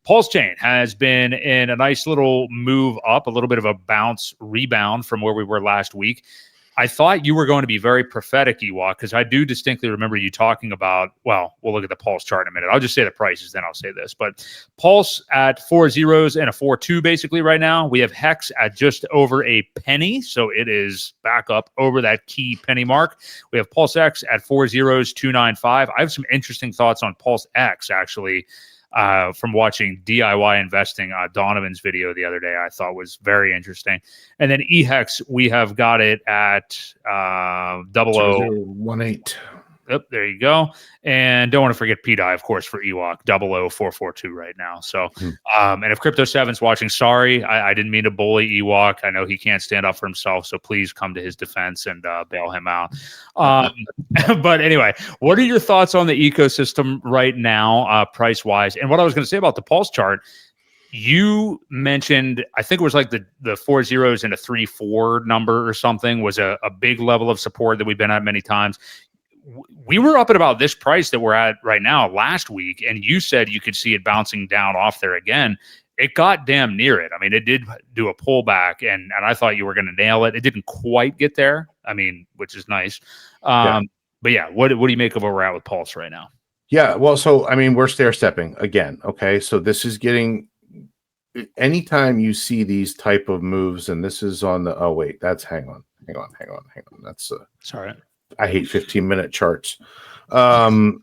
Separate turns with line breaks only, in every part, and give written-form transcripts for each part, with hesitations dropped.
PulseChain has been in a nice little move up, a little bit of a bounce rebound from where we were last week. I thought you were going to be very prophetic, Ewok, because I do distinctly remember you talking about, well, we'll look at the Pulse chart in a minute. I'll just say the prices, then I'll say this. But Pulse at 4 zeros and a 4.2 basically right now. We have HEX at just over a penny, so it is back up over that key penny mark. We have Pulse X at 4 zeros, 295. I have some interesting thoughts on Pulse X, actually. From watching DIY investing, Donovan's video the other day, I thought was very interesting. And then HEX, we have got it at
0018.
Yep, there you go. And don't want to forget PDI, of course, for Ewok, 00442 right now. So, and if Crypto 7's watching, sorry, I didn't mean to bully Ewok. I know he can't stand up for himself, so please come to his defense and bail him out. But anyway, what are your thoughts on the ecosystem right now, price-wise? And what I was going to say about the Pulse chart, you mentioned, I think it was like the 4 zeros and a 3.4 number or something was a big level of support that we've been at many times. We were up at about this price that we're at right now last week, and you said you could see it bouncing down off there again. It got damn near it. I mean, it did do a pullback, and I thought you were going to nail it. It didn't quite get there, I mean, which is nice. But yeah, what do you make of where we're at with Pulse right now?
Yeah, well, so, I mean, we're stair-stepping again, okay? So this is getting, anytime you see these type of moves, and this is on the, oh, wait, that's, hang on. That's,
sorry.
I hate 15-minute charts. All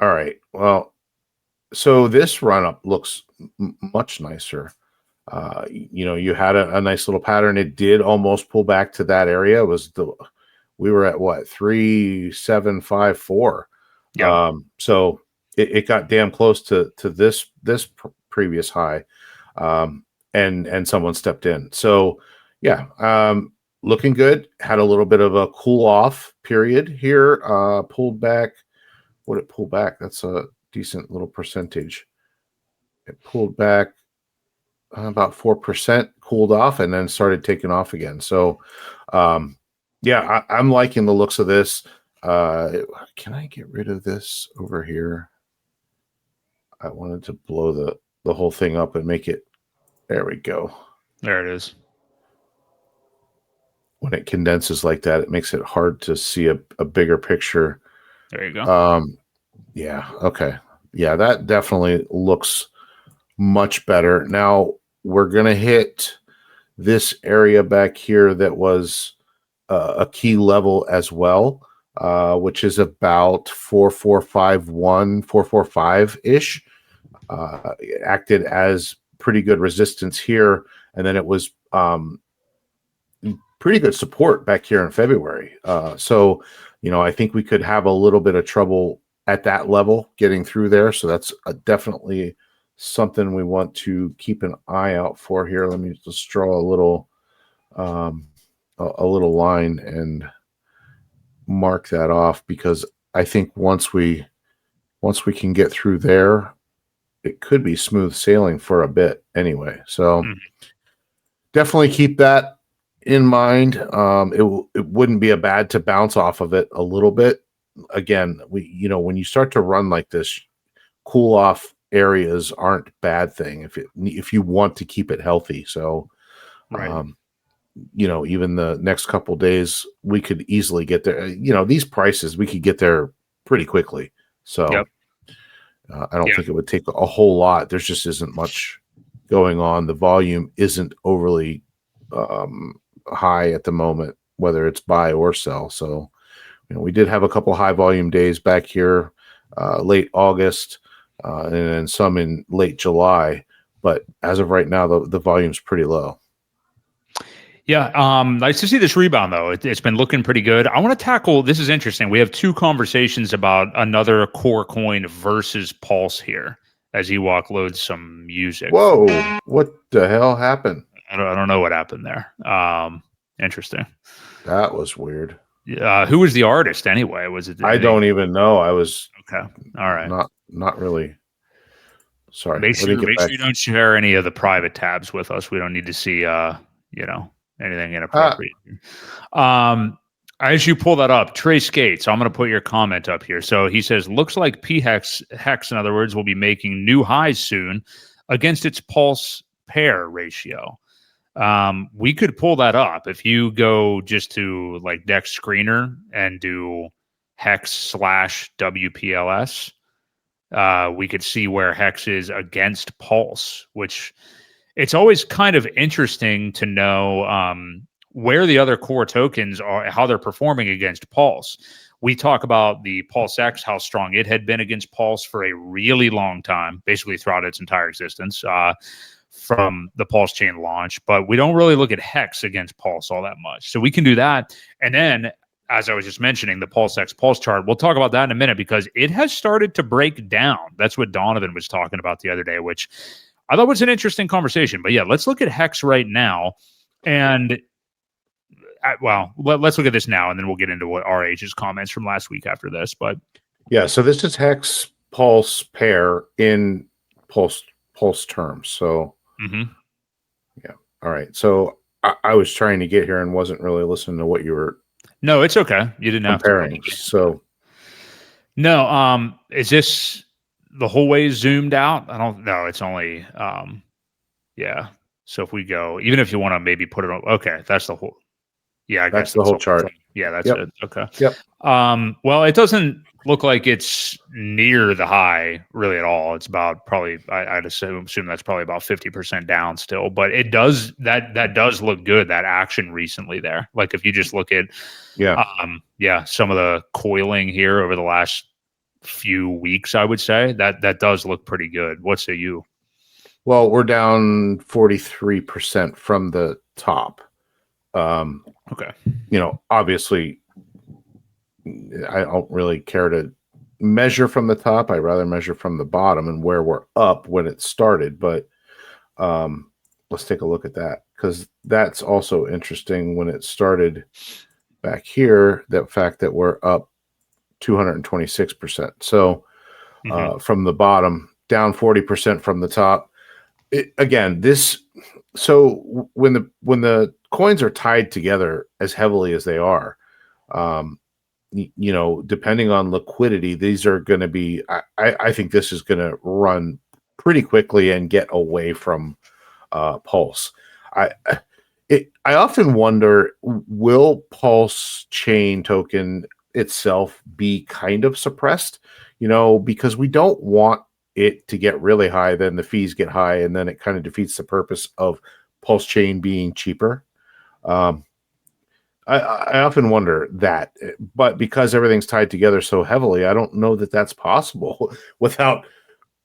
right. Well, so this run up looks much nicer. You know, you had a nice little pattern. It did almost pull back to that area. We were at what, 3,754.
Yeah.
So it got damn close to this previous high. And someone stepped in. So yeah. Looking good. Had a little bit of a cool off period here. Pulled back. What it pulled back? That's a decent little percentage. It pulled back about 4%, cooled off, and then started taking off again. So, yeah, I'm liking the looks of this. Can I get rid of this over here? I wanted to blow the whole thing up and make it. There we go.
There it is.
When it condenses like that, it makes it hard to see a bigger picture.
There you go.
Yeah. Okay. Yeah, that definitely looks much better. Now we're going to hit this area back here that was a key level as well, which is about 4451, 445-ish. It acted as pretty good resistance here. And then it was pretty good support back here in February. So, you know, I think we could have a little bit of trouble at that level getting through there. So that's definitely something we want to keep an eye out for here. Let me just draw a little line and mark that off, because I think once we can get through there, it could be smooth sailing for a bit anyway. So definitely keep that in mind. It wouldn't be a bad to bounce off of it a little bit. Again, when you start to run like this, cool off areas aren't bad thing if you want to keep it healthy. So,
right.
Even the next couple days, we could easily get there. These prices, we could get there pretty quickly. So,
yep.
I don't think it would take a whole lot. There just isn't much going on. The volume isn't overly high at the moment, whether it's buy or sell. So, we did have a couple high volume days back here, late August, and then some in late July. But as of right now, the volume's pretty low.
Yeah, nice to see this rebound, though. It's been looking pretty good. I want to tackle, this is interesting. We have two conversations about another core coin versus Pulse here as Ewok loads some music.
Whoa, what the hell happened?
I don't know what happened there. Interesting.
That was weird.
Who was the artist anyway? Was it?
I don't even know. I was
okay. All right.
Not really. Sorry.
Make sure you don't share any of the private tabs with us. We don't need to see anything inappropriate. As you pull that up, Trey Skates, I'm going to put your comment up here. So he says, looks like Hex, in other words, will be making new highs soon against its pulse pair ratio. We could pull that up if you go just to like Dex Screener and do Hex / WPLS. We could see where Hex is against Pulse, which it's always kind of interesting to know where the other core tokens are, how they're performing against Pulse. We talk about the Pulse X, how strong it had been against Pulse for a really long time, basically throughout its entire existence from the PulseChain launch. But we don't really look at Hex against Pulse all that much. So we can do that. And then, as I was just mentioning, the Pulse X Pulse chart, we'll talk about that in a minute because it has started to break down. That's what Donovan was talking about the other day, which I thought was an interesting conversation. But yeah, let's look at Hex right now. And let's look at this now, and then we'll get into what RH's comments from last week after this. But
yeah, so this is Hex Pulse pair in Pulse terms. So yeah, all right. So I was trying to get here and wasn't really listening to what you were.
No, it's okay. You didn't
comparing.
Have to.
So
no, is this the whole way zoomed out? I don't know. It's only yeah. So if we go, even if you want to maybe put it on, okay, that's the whole. Yeah, I
that's
guess
the whole chart.
Yeah, that's it. Okay.
Yep.
Well, it doesn't look like it's near the high really at all. It's about probably I'd assume that's probably about 50% down still, but it does that does look good. That action recently there. Like if you just look at some of the coiling here over the last few weeks, I would say that does look pretty good. What say you?
Well, we're down 43% from the top.
Okay.
You know, obviously, I don't really care to measure from the top. I rather measure from the bottom and where we're up when it started. But let's take a look at that because that's also interesting. When it started back here, that fact that we're up 226%. So from the bottom, down 40% from the top. So when the coins are tied together as heavily as they are, you know, depending on liquidity, these are going to be, I think this is going to run pretty quickly and get away from Pulse. I often wonder, will PulseChain token itself be kind of suppressed, you know, because we don't want it to get really high, then the fees get high, and then it kind of defeats the purpose of PulseChain being cheaper. I often wonder that, but because everything's tied together so heavily, I don't know that that's possible without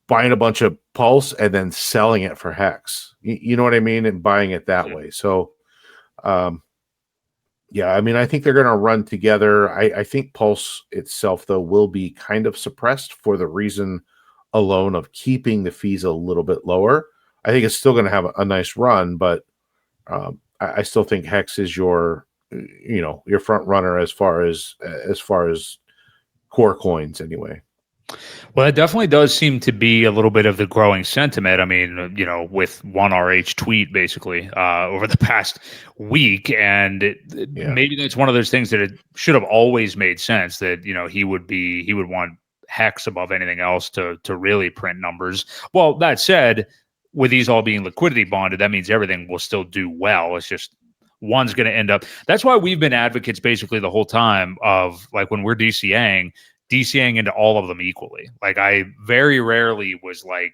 buying a bunch of Pulse and then selling it for Hex. You know what I mean? And buying it that way. So, yeah, I mean, I think they're going to run together. I think Pulse itself, though, will be kind of suppressed for the reason alone of keeping the fees a little bit lower. I think it's still going to have a nice run, but I still think Hex is your front runner as far as core coins anyway.
Well, it definitely does seem to be a little bit of the growing sentiment. I mean, you know, with one RH tweet basically over the past week, and maybe that's one of those things that it should have always made sense that, you know, he would want Hex above anything else to really print numbers. Well, that said, with these all being liquidity bonded, that means everything will still do well. It's just one's going to end up. That's why we've been advocates basically the whole time of, like, when we're DCAing into all of them equally. Like, I very rarely was like,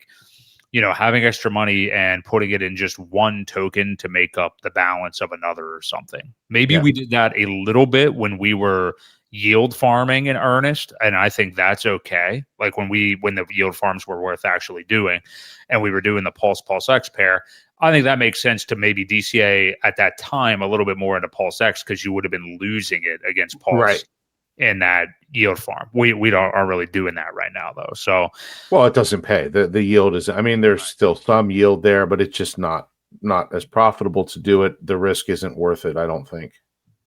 you know, having extra money and putting it in just one token to make up the balance of another or something. Maybe we did that a little bit when we were yield farming in earnest, and I think that's okay. Like when the yield farms were worth actually doing, and we were doing the Pulse X pair, I think that makes sense to maybe DCA at that time a little bit more into Pulse X because you would have been losing it against Pulse in that yield farm. We aren't really doing that right now though. So,
well, it doesn't pay. The yield is, I mean, there's still some yield there, but it's just not as profitable to do it. The risk isn't worth it, I don't think.